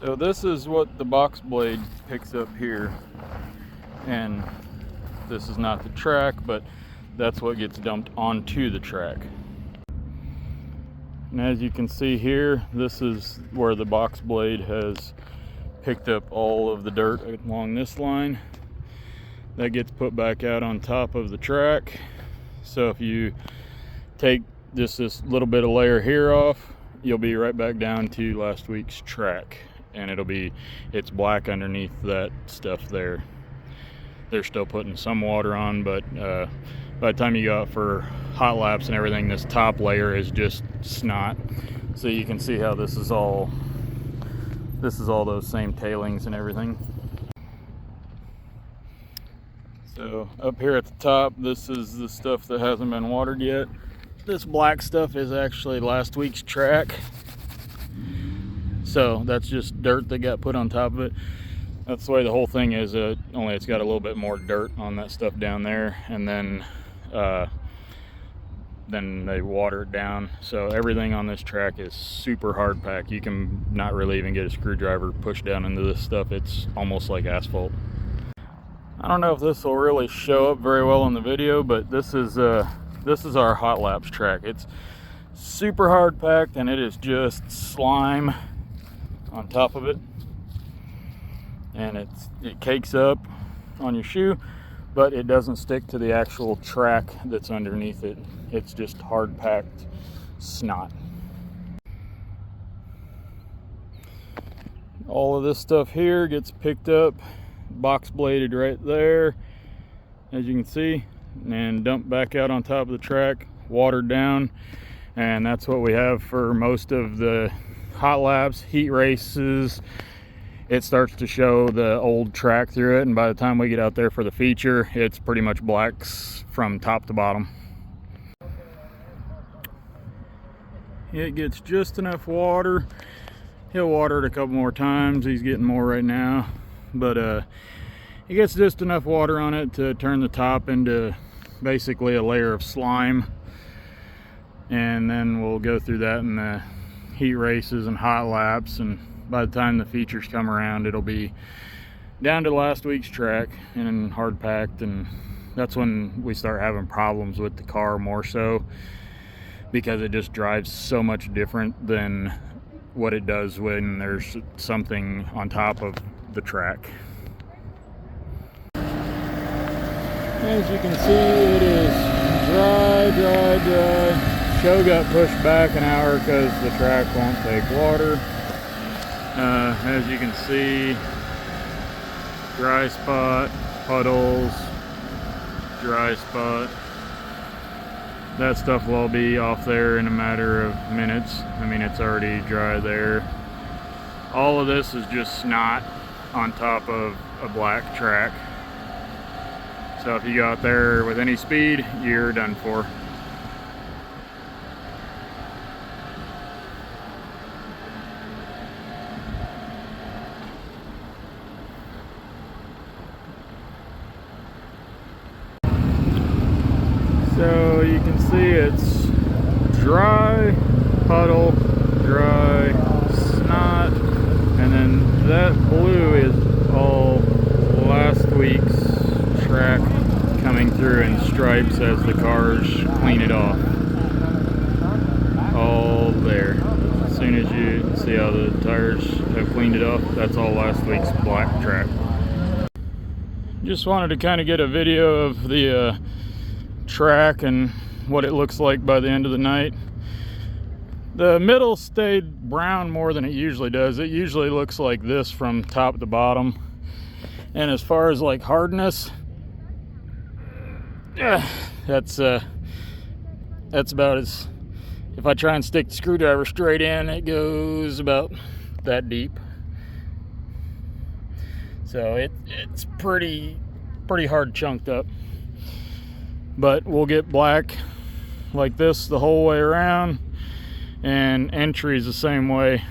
So this is what the box blade picks up here, and this is not the track, but that's what gets dumped onto the track. And as you can see here, this is where the box blade has picked up all of the dirt along this line. That gets put back out on top of the track. So if you take just this little bit of layer here off, you'll be right back down to last week's track, and it's black underneath that stuff there. They're still putting some water on, but by the time you go out for hot laps and everything, this top layer is just snot. So you can see how this is all those same tailings and everything. So up here at the top, this is the stuff that hasn't been watered yet. This black stuff is actually last week's track. So that's just dirt that got put on top of it. That's the way the whole thing is, only it's got a little bit more dirt on that stuff down there, and then they water it down. So everything on this track is super hard packed. You can not really even get a screwdriver pushed down into this stuff. It's almost like asphalt. I don't know if this will really show up very well in the video, but this is our hot laps track. It's super hard packed, and it is just slime on top of it, and it cakes up on your shoe, but it doesn't stick to the actual track that's underneath it. It's just hard packed snot. All of this stuff here gets picked up, box bladed right there, as you can see, and dumped back out on top of the track, watered down. And that's what we have for most of the hot laps, heat races. It starts to show the old track through it, and by the time we get out there for the feature, it's pretty much blacks from top to bottom. It gets just enough water. He'll water it a couple more times. He's getting more right now, but it gets just enough water on it to turn the top into basically a layer of slime, and then we'll go through that in the heat races and hot laps, and by the time the features come around, it'll be down to last week's track and hard packed. And that's when we start having problems with the car, more so because it just drives so much different than what it does when there's something on top of the track. As you can see, it is dry. Show got pushed back an hour because the track won't take water. As you can see, dry spot, puddles, dry spot. That stuff will all be off there in a matter of minutes. I mean, it's already dry there. All of this is just snot on top of a black track. So if you go out there with any speed, you're done for. So you can see it's dry, puddle, dry, snot, and then that blue is all last week's track coming through in stripes as the cars clean it off. All there. As soon as you see how the tires have cleaned it off, that's all last week's black track. Just wanted to kind of get a video of the track and what it looks like by the end of the night. The middle stayed brown more than it usually does. It usually looks like this from top to bottom. And as far as like hardness, that's about as, if I try and stick the screwdriver straight in, it goes about that deep. So it's pretty hard chunked up. But we'll get black like this the whole way around, and entry is the same way.